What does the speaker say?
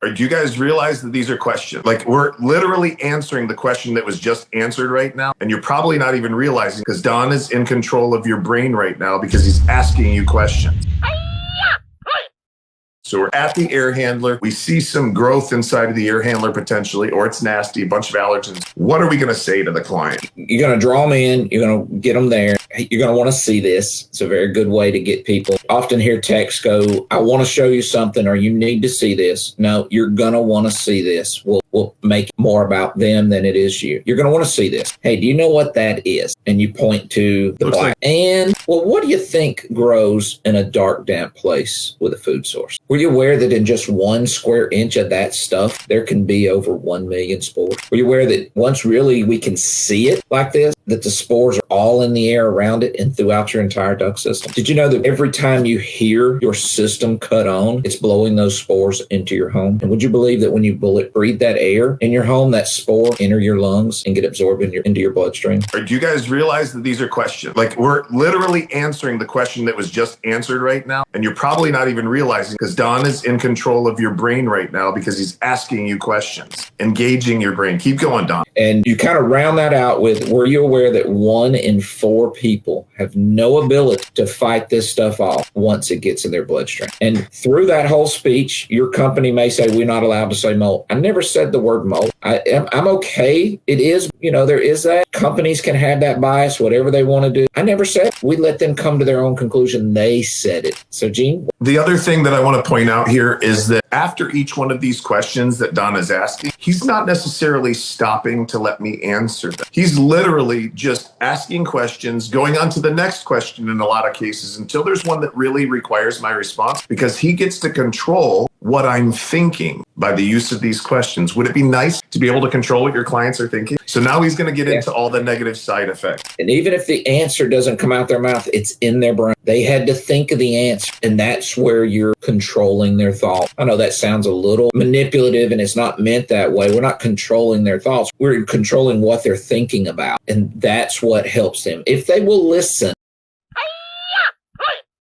Or do you guys realize that these are questions? Like, we're literally answering the question that was just answered right now. And you're probably not even realizing, because Don is in control of your brain right now because he's asking you questions. So we're at the air handler. We see some growth inside of the air handler potentially, or it's nasty, a bunch of allergens. What are we going to say to the client? You're going to draw them in. You're going to get them there. You're going to want to see this. It's a very good way to get people. Often hear texts go, I want to show you something, or you need to see this. No, you're going to want to see this. We'll make it more about them than it is you. You're going to want to see this. Hey, do you know what that is? And you point to the black. And, well, what do you think grows in a dark, damp place with a food source? Were you aware that in just 1 square inch of that stuff, there can be over 1 million spores? Were you aware that once really we can see it like this, that the spores are all in the air around it and throughout your entire duct system? Did you know that every time you hear your system cut on, it's blowing those spores into your home? And would you believe that when you breathe that air in your home, that spore enter your lungs and get absorbed into your bloodstream? Or do you guys realize that these are questions? Like, we're literally answering the question that was just answered right now. And you're probably not even realizing, because Don is in control of your brain right now because he's asking you questions, engaging your brain. Keep going, Don. And you kind of round that out with, were you aware that 1 in 4 people have no ability to fight this stuff off once it gets in their bloodstream? And through that whole speech, your company may say, we're not allowed to say mold. I never said the word mold. I'm okay. It is, there is that. Companies can have that bias, whatever they want to do. I never said. We let them come to their own conclusion. They said it. So, Gene? The other thing that I want to point out here is that after each one of these questions that Don is asking, he's not necessarily stopping to let me answer them. He's literally just asking questions, going on to the next question in a lot of cases until there's one that really requires my response, because he gets to control what I'm thinking by the use of these questions. Would it be nice to be able to control what your clients are thinking? So now he's going to get into all the negative side effects. And even if the answer doesn't come out their mouth, it's in their brain. They had to think of the answer, and that's where you're controlling their thought. I know that sounds a little manipulative, and it's not meant that way. We're not controlling their thoughts. We're controlling what they're thinking about, and that's what helps them. If they will listen